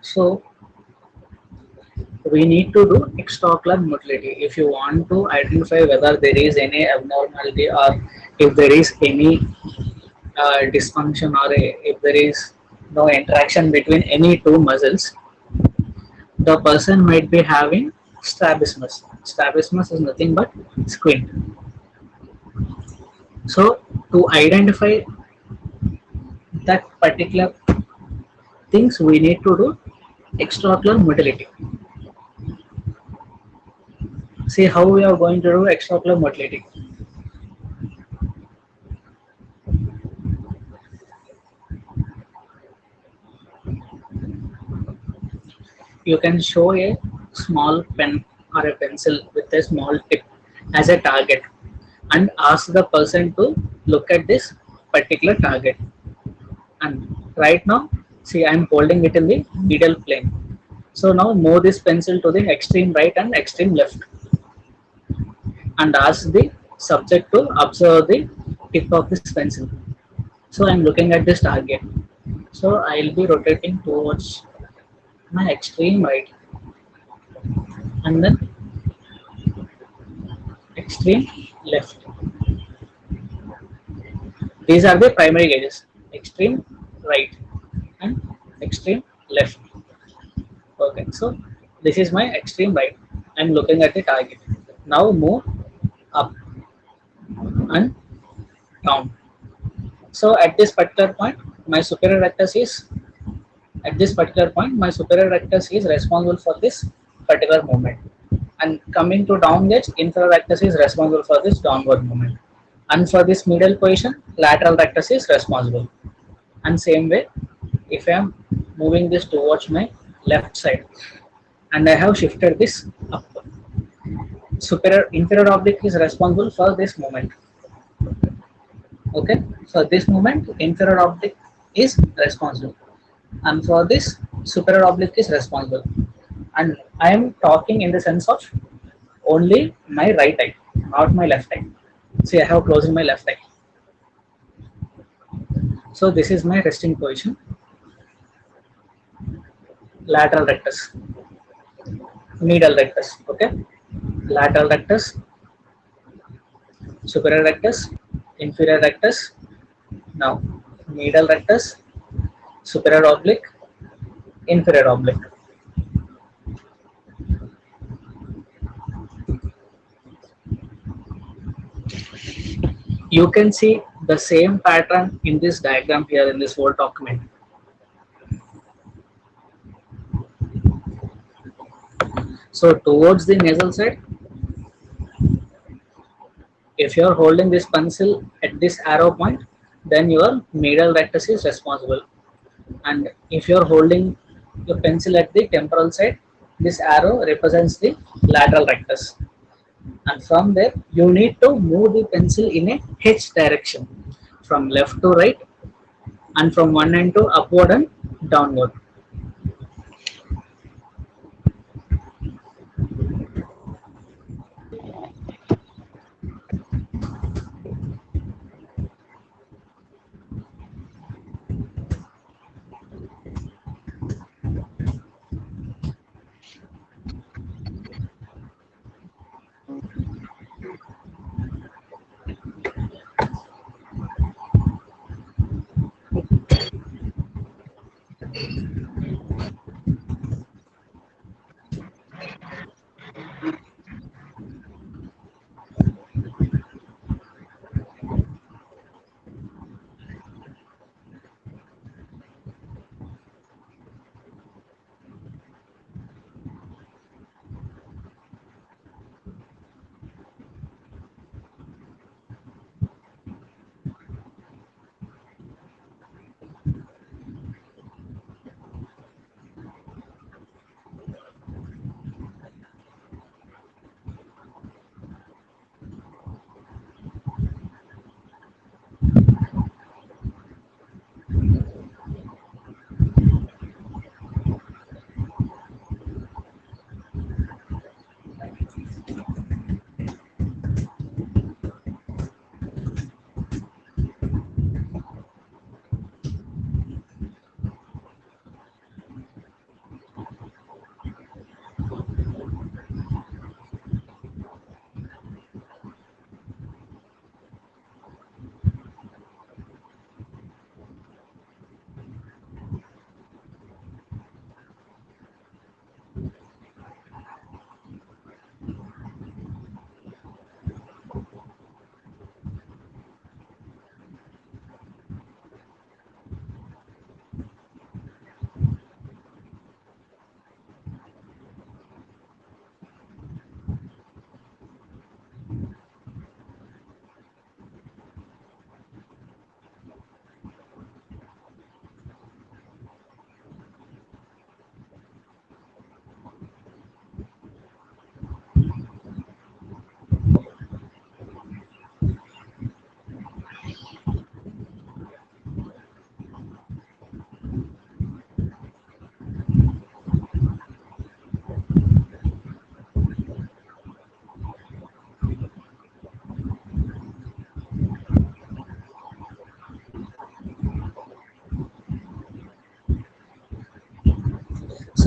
So we need to do extraocular motility if you want to identify whether there is any abnormality or if there is any dysfunction or if there is no interaction between any two muscles. The person might be having strabismus. Strabismus is nothing but squint. So to identify that particular things, we need to do extraocular motility. See how we are going to do extraocular motility. You can show a small pen or a pencil with a small tip as a target and ask the person to look at this particular target. And right now, see, I'm holding it in the medial plane. So now move this pencil to the extreme right and extreme left and ask the subject to observe the tip of this pencil. So I'm looking at this target. So I'll be rotating towards my extreme right and then extreme left. These are the primary gauges, extreme right and extreme left. Okay, so this is my extreme right. I'm looking at the target. Now move up and down. So at this particular point, my superior rectus is responsible for this particular movement. And coming to down gauge, inferior rectus is responsible for this downward movement. And for this medial position, lateral rectus is responsible. And same way, if I am moving this towards my left side and I have shifted this up, inferior oblique is responsible for this movement. Okay, so this movement inferior oblique is responsible, and for this superior oblique is responsible. And I am talking in the sense of only my right eye, not my left eye. See, I have closing my left eye. So this is my resting position. Lateral rectus, medial rectus. Okay, lateral rectus, superior rectus, inferior rectus. Now medial rectus, superior oblique, inferior oblique. You can see the same pattern in this diagram here in this whole document. So towards the nasal side, if you are holding this pencil at this arrow point, then your medial rectus is responsible. And if you are holding your pencil at the temporal side, this arrow represents the lateral rectus. And from there, you need to move the pencil in a H direction, from left to right, and from one end to upward and downward.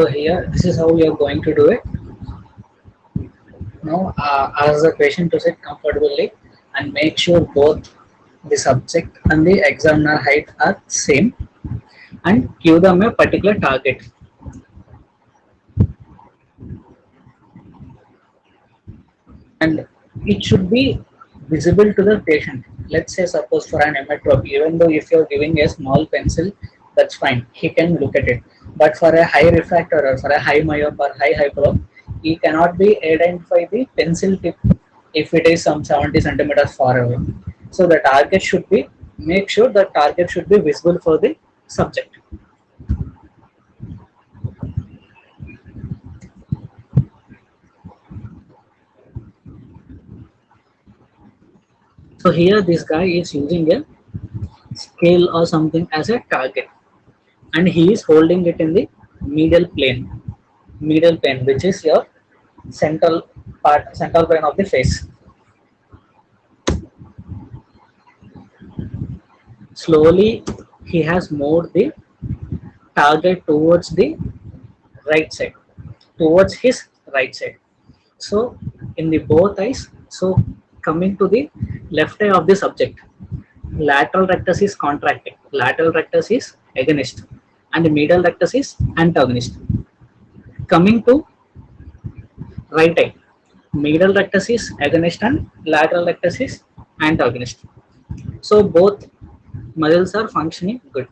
So here, this is how we are going to do it. Now, ask the patient to sit comfortably and make sure both the subject and the examiner height are same, and give them a particular target. And it should be visible to the patient. Let's say suppose for an emmetrope, even though if you're giving a small pencil, that's fine, he can look at it. But for a high refractor or for a high myope or high hyperop, he cannot be identify the pencil tip if it is some 70 centimeters far away. So the target should be, make sure the target should be visible for the subject. So here this guy is using a scale or something as a target, and he is holding it in the medial plane, which is your central plane of the face. Slowly, he has moved the target towards the right side, towards his right side. So, in the both eyes, so coming to the left eye of the subject, lateral rectus is contracting, lateral rectus is agonist, and the medial rectus is antagonist. Coming to right eye, medial rectus is agonist and lateral rectus is antagonist. So both muscles are functioning good.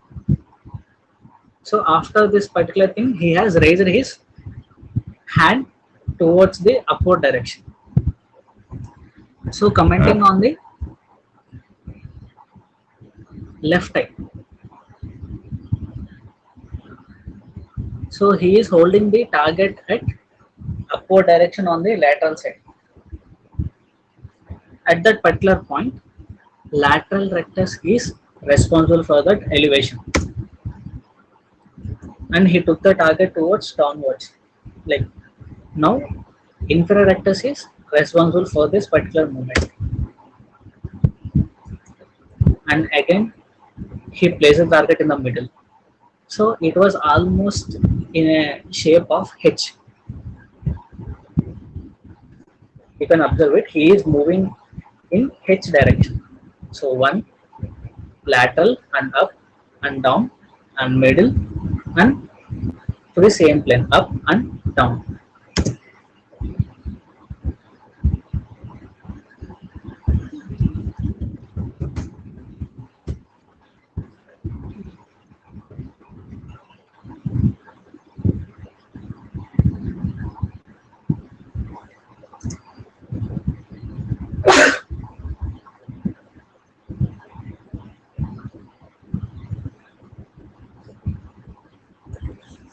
So after this particular thing, he has raised his hand towards the upward direction. So commenting on the left eye, so he is holding the target at upward direction on the lateral side. At that particular point, lateral rectus is responsible for that elevation, and he took the target towards downwards. Like now, inferior rectus is responsible for this particular movement, and again he placed the target in the middle. So it was almost in a shape of H. You can observe it. He is moving in H direction. So one, lateral and up and down and middle and to the same plane, up and down.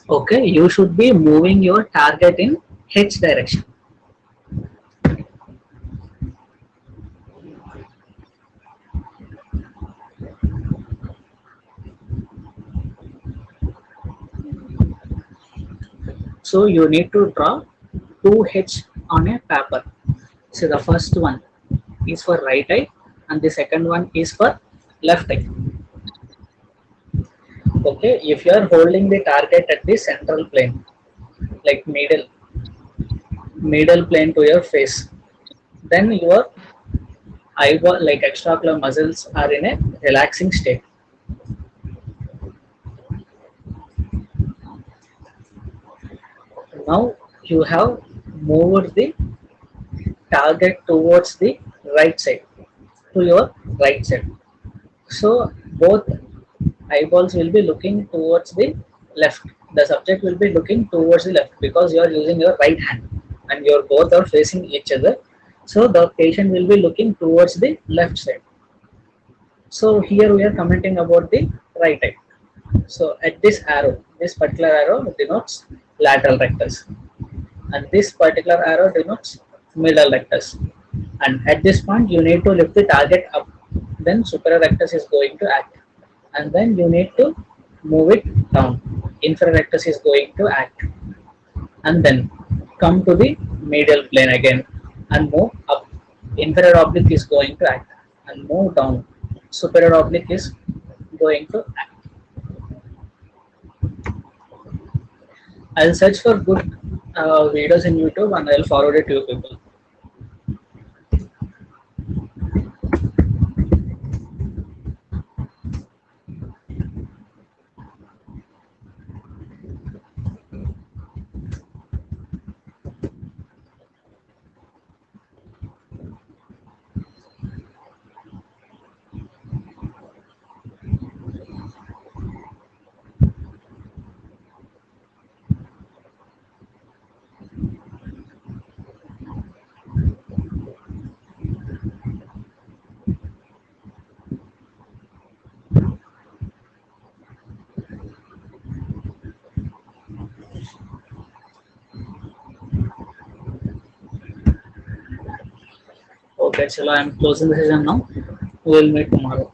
Okay, you should be moving your target in H direction. So you need to draw 2H on a paper. So the first one is for right eye and the second one is for left eye. Okay, if you are holding the target at the central plane, like middle plane to your face, then your eyeball, like extraocular muscles, are in a relaxing state. Now you have moved the target towards the right side, to your right side. So both eyeballs will be looking towards the left. The subject will be looking towards the left because you are using your right hand and your both are facing each other. So the patient will be looking towards the left side. So here we are commenting about the right eye. So at this arrow, this particular arrow denotes lateral rectus, and this particular arrow denotes middle rectus. And at this point, you need to lift the target up. Then superior rectus is going to act, and then you need to move it down. Inferior rectus is going to act, and then come to the medial plane again and move up. Inferior oblique is going to act and move down. Superior oblique is going to act. I'll search for good videos in YouTube and I'll forward it to you people. Okay, chalo, I'm closing the session now. We'll meet tomorrow.